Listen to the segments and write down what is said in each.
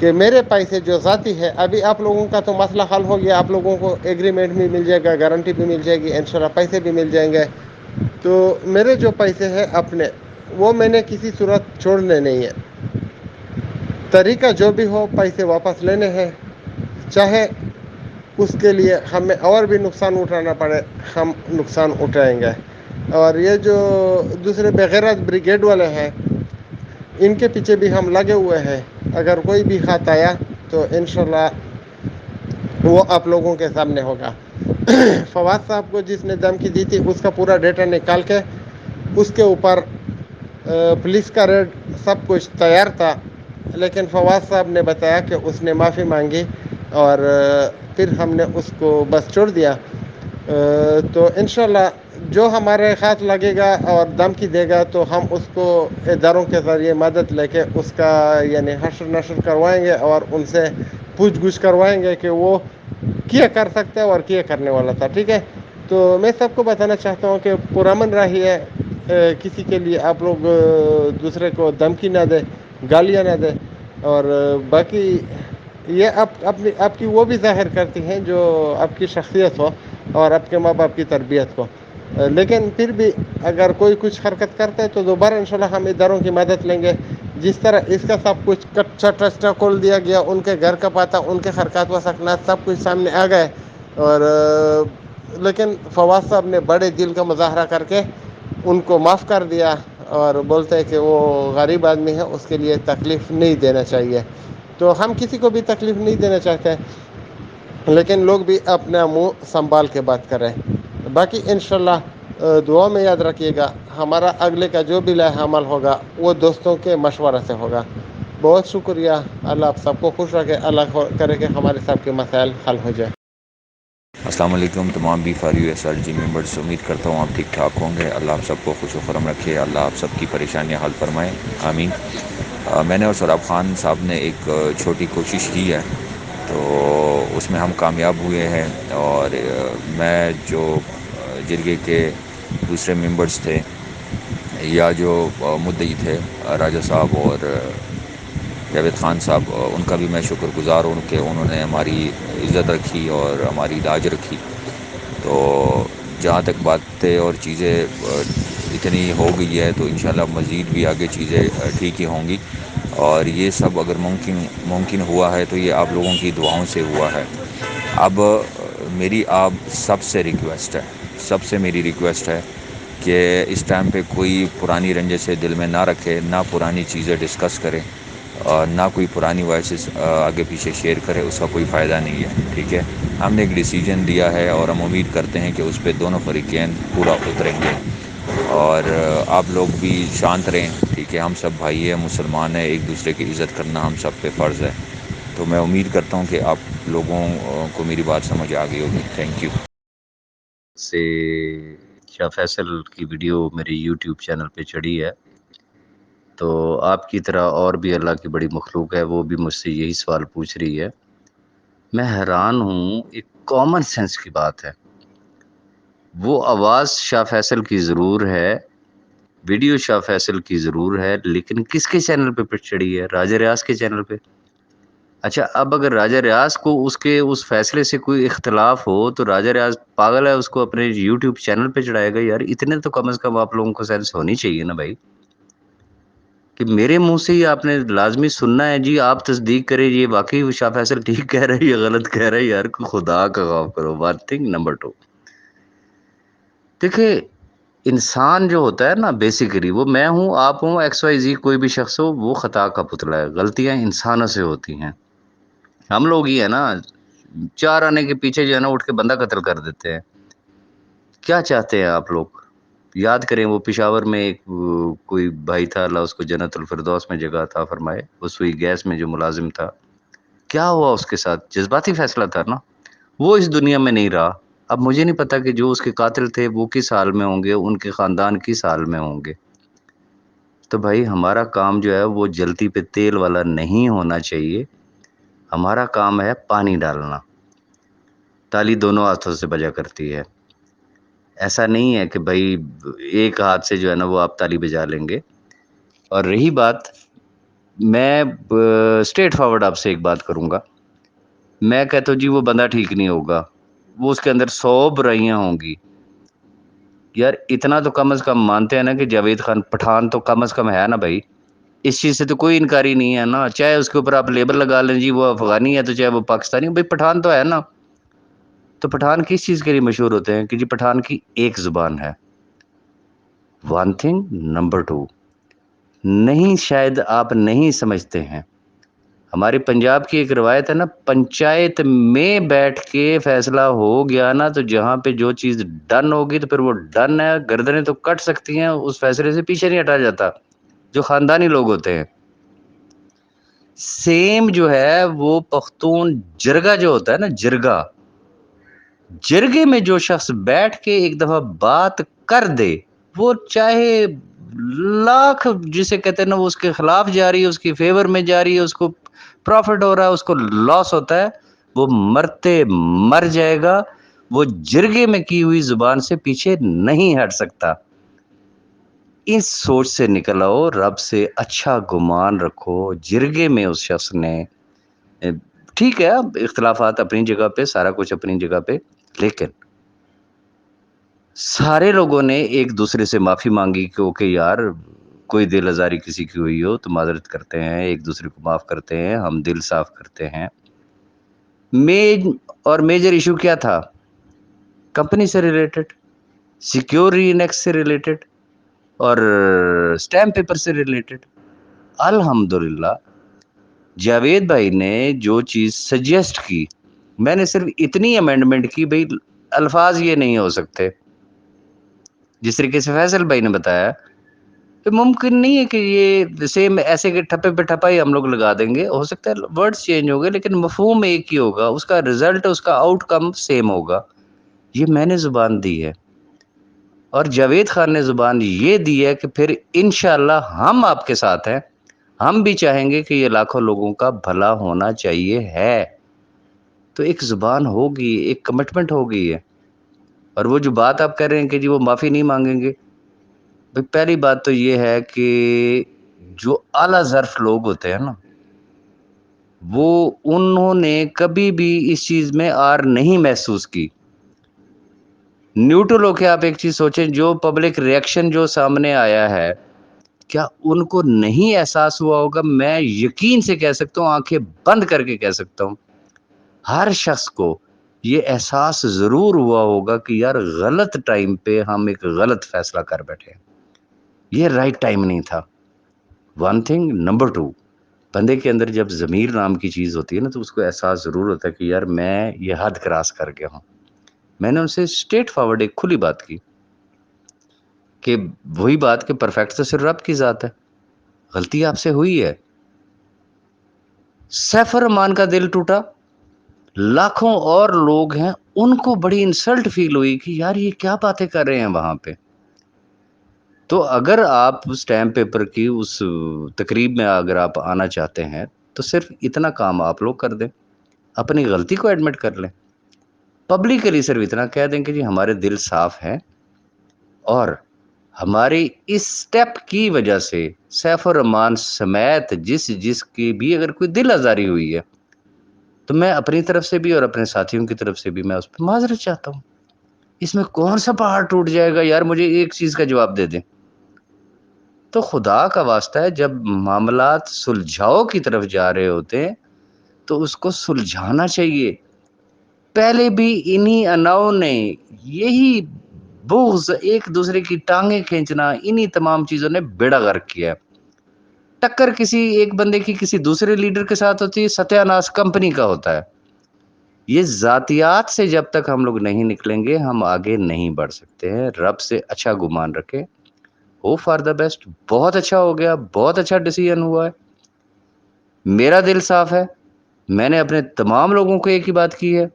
کہ میرے پیسے جو ذاتی ہے، ابھی آپ لوگوں کا تو مسئلہ حل ہو گیا، آپ لوگوں کو ایگریمنٹ بھی مل جائے گا، گارنٹی بھی مل جائے گی، انشاءاللہ پیسے بھی مل جائیں گے. تو میرے جو پیسے ہیں اپنے، وہ میں نے کسی صورت چھوڑنے نہیں ہے. طریقہ جو بھی ہو پیسے واپس لینے ہیں، چاہے اس کے لیے ہمیں اور بھی نقصان اٹھانا پڑے، ہم نقصان اٹھائیں گے. اور یہ جو دوسرے بغیرت بریگیڈ والے ہیں، ان کے پیچھے بھی ہم لگے ہوئے ہیں. اگر کوئی بھی خط آیا تو انشاءاللہ وہ آپ لوگوں کے سامنے ہوگا. فواد صاحب کو جس نے دھمکی دی تھی اس کا پورا ڈیٹا نکال کے اس کے اوپر پولیس کا ریڈ سب کچھ تیار تھا، لیکن فواد صاحب نے بتایا کہ اس نے معافی مانگی اور پھر ہم نے اس کو بس چھوڑ دیا. تو انشاءاللہ جو ہمارے ہاتھ لگے گا اور دھمکی دے گا تو ہم اس کو اداروں کے ذریعے مدد لے کے اس کا یعنی حشر نشر کروائیں گے اور ان سے پوچھ گچھ کروائیں گے کہ وہ کیا کر سکتا ہے اور کیا کرنے والا تھا. ٹھیک ہے، تو میں سب کو بتانا چاہتا ہوں کہ پرامن راہی ہے، کسی کے لیے آپ لوگ دوسرے کو دھمکی نہ دیں، گالیاں نہ دیں. اور باقی یہ آپ کی وہ بھی ظاہر کرتی ہیں جو آپ کی شخصیت ہو اور آپ کے ماں باپ کی تربیت کو. لیکن پھر بھی اگر کوئی کچھ حرکت کرتا ہے تو دوبارہ انشاءاللہ ہم اداروں کی مدد لیں گے. جس طرح اس کا سب کچھ کچا ٹچا کھول دیا گیا، ان کے گھر کا پتہ، ان کے حرکات و سکنات سب کچھ سامنے آ گئے. اور لیکن فواد صاحب نے بڑے دل کا مظاہرہ کر کے ان کو معاف کر دیا اور بولتے ہیں کہ وہ غریب آدمی ہے، اس کے لیے تکلیف نہیں دینا چاہیے. تو ہم کسی کو بھی تکلیف نہیں دینا چاہتے، لیکن لوگ بھی اپنا منہ سنبھال کے بات کریں. باقی انشاءاللہ دعا میں یاد رکھیے گا، ہمارا اگلے کا جو بھی لائحہ عمل ہوگا وہ دوستوں کے مشورے سے ہوگا. بہت شکریہ. اللہ آپ سب کو خوش رکھے، اللہ کرے کہ ہمارے سب کے مسائل حل ہو جائے. السلام علیکم تمام B for U S R G members, امید کرتا ہوں آپ ٹھیک ٹھاک ہوں گے. اللہ آپ سب کو خوش و خرم رکھے، اللہ آپ سب کی پریشانیاں حل فرمائیں، آمین. میں نے اور سراب خان صاحب نے ایک چھوٹی کوشش کی ہے، تو اس میں ہم کامیاب ہوئے ہیں. اور میں جو جرگے کے دوسرے ممبرس تھے یا جو مدعی تھے راجہ صاحب اور جاوید خان صاحب، ان کا بھی میں شکر گزار ہوں کہ انہوں نے ہماری عزت رکھی اور ہماری لاج رکھی. تو جہاں تک باتیں اور چیزیں اتنی ہو گئی ہے تو انشاءاللہ مزید بھی آگے چیزیں ٹھیک ہی ہوں گی. اور یہ سب اگر ممکن ہوا ہے تو یہ آپ لوگوں کی دعاؤں سے ہوا ہے. اب میری آپ سب سے ریکویسٹ ہے، سب سے میری ریکویسٹ ہے کہ اس ٹائم پہ کوئی پرانی رنجشیں دل میں نہ رکھے، نہ پرانی چیزیں ڈسکس کرے اور نہ کوئی پرانی وائسز آگے پیچھے شیئر کرے، اس کا کوئی فائدہ نہیں ہے. ٹھیک ہے، ہم نے ایک ڈیسیجن دیا ہے اور ہم امید کرتے ہیں کہ اس پہ دونوں فریقین پورا اتریں گے. اور آپ لوگ بھی شانت رہیں. ٹھیک ہے، ہم سب بھائی ہیں، مسلمان ہیں، ایک دوسرے کی عزت کرنا ہم سب پہ فرض ہے. تو میں امید کرتا ہوں کہ آپ لوگوں کو میری بات سمجھ آ گئی ہوگی. Thank you. سے شاہ فیصل کی ویڈیو میرے یوٹیوب چینل پہ چڑھی ہے، تو آپ کی طرح اور بھی اللہ کی بڑی مخلوق ہے، وہ بھی مجھ سے یہی سوال پوچھ رہی ہے. میں حیران ہوں، ایک کامن سینس کی بات ہے. وہ آواز شاہ فیصل کی ضرور ہے، ویڈیو شاہ فیصل کی ضرور ہے، لیکن کس کے چینل پہ چڑھی ہے؟ راجہ ریاض کے چینل پہ. اچھا، اب اگر راجہ ریاض کو اس فیصلے سے کوئی اختلاف ہو تو راجہ ریاض پاگل ہے، اس کو اپنے یوٹیوب چینل پہ چڑھائے گا؟ یار اتنے تو کم از کم آپ لوگوں کو سینس ہونی چاہیے نا بھائی، کہ میرے منہ سے ہی آپ نے لازمی سننا ہے. جی آپ تصدیق کریں یہ واقعی شاہ فیصل ٹھیک کہہ رہا ہے یا غلط کہہ رہا ہے. یار خدا کا خوف کرو. One thing. نمبر 2، دیکھیں انسان جو ہوتا ہے نا بیسیکلی، وہ میں ہوں، آپ ہوں، ایکس وائی زی کوئی بھی شخص ہو، وہ خطا کا پتلا ہے. غلطیاں انسانوں سے ہوتی ہیں. ہم لوگ ہی ہیں نا، 4 آنے کے پیچھے جو ہے نا اٹھ کے بندہ قتل کر دیتے ہیں. کیا چاہتے ہیں آپ لوگ؟ یاد کریں وہ پشاور میں ایک کوئی بھائی تھا، اللہ اس کو جنت الفردوس میں جگہ عطا فرمائے، وہ سوئی گیس میں جو ملازم تھا. کیا ہوا اس کے ساتھ؟ جذباتی فیصلہ تھا نا. وہ اس دنیا میں نہیں رہا. اب مجھے نہیں پتا کہ جو اس کے قاتل تھے وہ کس حال میں ہوں گے، ان کے خاندان کس حال میں ہوں گے. تو بھائی ہمارا کام جو ہے وہ جلتی پہ تیل والا نہیں ہونا چاہیے. ہمارا کام ہے پانی ڈالنا. تالی دونوں ہاتھوں سے بجا کرتی ہے. ایسا نہیں ہے کہ بھائی ایک ہاتھ سے جو ہے نا وہ آپ تالی بجا لیں گے. اور رہی بات میں اسٹریٹ فارورڈ آپ سے ایک بات کروں گا. میں کہتا ہوں جی وہ بندہ ٹھیک نہیں ہوگا, وہ اس کے اندر 100 برائیاں ہوں گی. یار اتنا تو کم از کم مانتے ہیں نا کہ جاوید خان پٹھان تو کم از کم ہے نا بھائی. اس چیز سے تو کوئی انکاری نہیں ہے نا, چاہے اس کے اوپر آپ لیبل لگا لیں جی وہ افغانی ہے تو چاہے وہ پاکستانی, بھائی پٹھان تو ہے نا. تو پٹھان کس چیز کے لیے مشہور ہوتے ہیں کہ جی پٹھان کی ایک زبان ہے. One thing. نمبر 2, نہیں شاید آپ نہیں سمجھتے ہیں, ہماری پنجاب کی ایک روایت ہے نا, پنچایت میں بیٹھ کے فیصلہ ہو گیا نا تو جہاں پہ جو چیز ڈن ہوگی تو پھر وہ ڈن ہے, گردنیں تو کٹ سکتی ہیں, اس فیصلے سے پیچھے نہیں ہٹا جاتا جو خاندانی لوگ ہوتے ہیں. سیم جو ہے وہ پختون جرگہ جو ہوتا ہے نا, جرگے میں جو شخص بیٹھ کے ایک دفعہ بات کر دے, وہ چاہے لاکھ جسے کہتے ہیں نا وہ اس کے خلاف جا رہی ہے, اس کی فیور میں جا رہی ہے, اس کو پروفٹ ہو رہا ہے, اس کو لاس ہوتا ہے, وہ مرتے مر جائے گا. وہ جرگے میں کی ہوئی زبان سے پیچھے نہیں ہٹ سکتا. اس سوچ سے نکل آؤ, رب سے اچھا گمان رکھو. جرگے میں اس شخص نے, ٹھیک ہے اختلافات اپنی جگہ پہ, سارا کچھ اپنی جگہ پہ, لیکن سارے لوگوں نے ایک دوسرے سے معافی مانگی کہ اوکے یار کوئی دل آزاری کسی کی ہوئی ہو تو معذرت کرتے ہیں, ایک دوسرے کو معاف کرتے ہیں, ہم دل صاف کرتے ہیں. اور میجر ایشو کیا تھا؟ کمپنی سے ریلیٹڈ, سیکیور ری انیکس سے ریلیٹڈ, اور سٹیمپ پیپر سے ریلیٹڈ. الحمدللہ جاوید بھائی نے جو چیز سجیسٹ کی, میں نے صرف اتنی امینڈمنٹ کی, بھائی الفاظ یہ نہیں ہو سکتے جس طریقے سے فیصل بھائی نے بتایا, کہ ممکن نہیں ہے کہ یہ سیم ایسے کہ ٹھپے پہ ٹھپا ہی ہم لوگ لگا دیں گے. ہو سکتا ہے ورڈز چینج ہو گئے لیکن مفہوم ایک ہی ہوگا, اس کا رزلٹ, اس کا آؤٹ کم سیم ہوگا. یہ میں نے زبان دی ہے اور جاوید خان نے زبان یہ دی ہے کہ پھر انشاءاللہ ہم آپ کے ساتھ ہیں. ہم بھی چاہیں گے کہ یہ لاکھوں لوگوں کا بھلا ہونا چاہیے ہے. تو ایک زبان ہوگی, ایک کمٹمنٹ ہوگی ہے. اور وہ جو بات آپ کہہ رہے ہیں کہ جی وہ معافی نہیں مانگیں گے, پہلی بات تو یہ ہے کہ جو اعلیٰ ظرف لوگ ہوتے ہیں نا, وہ انہوں نے کبھی بھی اس چیز میں آر نہیں محسوس کی. نیوٹرل ہو کے آپ ایک چیز سوچیں, جو پبلک ریئیکشن جو سامنے آیا ہے, کیا ان کو نہیں احساس ہوا ہوگا؟ میں یقین سے کہہ سکتا ہوں, آنکھیں بند کر کے کہہ سکتا ہوں, ہر شخص کو یہ احساس ضرور ہوا ہوگا کہ یار غلط ٹائم پہ ہم ایک غلط فیصلہ کر بیٹھے, یہ رائٹ ٹائم نہیں تھا. One thing. نمبر 2, بندے کے اندر جب ضمیر نام کی چیز ہوتی ہے نا, تو اس کو احساس ضرور ہوتا ہے کہ یار میں یہ حد کراس کر گیا ہوں. میں نے ان سے اسٹریٹ فارورڈ ایک کھلی بات کی کہ وہی بات کہ پرفیکٹ تو صرف رب کی ذات ہے, غلطی آپ سے ہوئی ہے. سیف الرحمان کا دل ٹوٹا, لاکھوں اور لوگ ہیں ان کو بڑی انسلٹ فیل ہوئی کہ یار یہ کیا باتیں کر رہے ہیں وہاں پہ. تو اگر آپ اسٹیمپ پیپر کی اس تقریب میں اگر آپ آنا چاہتے ہیں تو صرف اتنا کام آپ لوگ کر دیں, اپنی غلطی کو ایڈمٹ کر لیں, پبلکلی صرف اتنا کہہ دیں کہ جی ہمارے دل صاف ہیں, اور ہماری اس سٹیپ کی وجہ سے سیف الرحمان سمیت جس کی بھی اگر کوئی دل آزاری ہوئی ہے تو میں اپنی طرف سے بھی اور اپنے ساتھیوں کی طرف سے بھی میں اس پہ معذرت چاہتا ہوں. اس میں کون سا پہاڑ ٹوٹ جائے گا یار, مجھے ایک چیز کا جواب دے دیں. تو خدا کا واسطہ ہے, جب معاملات سلجھاؤ کی طرف جا رہے ہوتے ہیں تو اس کو سلجھانا چاہیے. پہلے بھی انہی اناؤں نے یہی بغض, ایک دوسرے کی ٹانگیں کھینچنا, انہی تمام چیزوں نے بیڑا غرق کیا. ٹکر کسی ایک بندے کی کسی دوسرے لیڈر کے ساتھ ہوتی ہے, ستیہ ناش کمپنی کا ہوتا ہے. یہ ذاتیات سے جب تک ہم لوگ نہیں نکلیں گے ہم آگے نہیں بڑھ سکتے ہیں. رب سے اچھا گمان رکھیں, ہوپ فار دا بیسٹ. بہت اچھا ہو گیا, بہت اچھا ڈیسیژن ہوا ہے, میرا دل صاف ہے. میں نے اپنے تمام لوگوں کو ایک ہی بات کی ہے,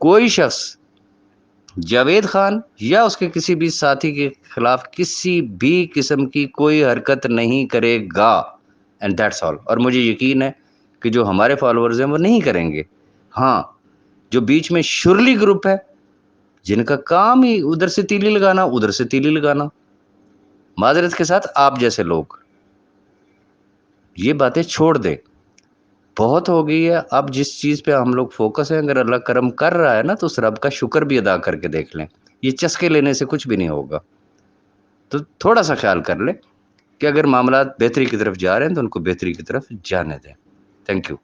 کوئی شخص جاوید خان یا اس کے کسی بھی ساتھی کے خلاف کسی بھی قسم کی کوئی حرکت نہیں کرے گا, اینڈ دیٹس آل. اور مجھے یقین ہے کہ جو ہمارے فالوورز ہیں وہ نہیں کریں گے. ہاں, جو بیچ میں شرلی گروپ ہے جن کا کام ہی ادھر سے تیلی لگانا ادھر سے تیلی لگانا, معذرت کے ساتھ آپ جیسے لوگ یہ باتیں چھوڑ دیں. بہت ہو گئی ہے. اب جس چیز پہ ہم لوگ فوکس ہیں, اگر اللہ کرم کر رہا ہے نا تو اس رب کا شکر بھی ادا کر کے دیکھ لیں. یہ چسکے لینے سے کچھ بھی نہیں ہوگا. تو تھوڑا سا خیال کر لیں کہ اگر معاملات بہتری کی طرف جا رہے ہیں تو ان کو بہتری کی طرف جانے دیں. Thank you.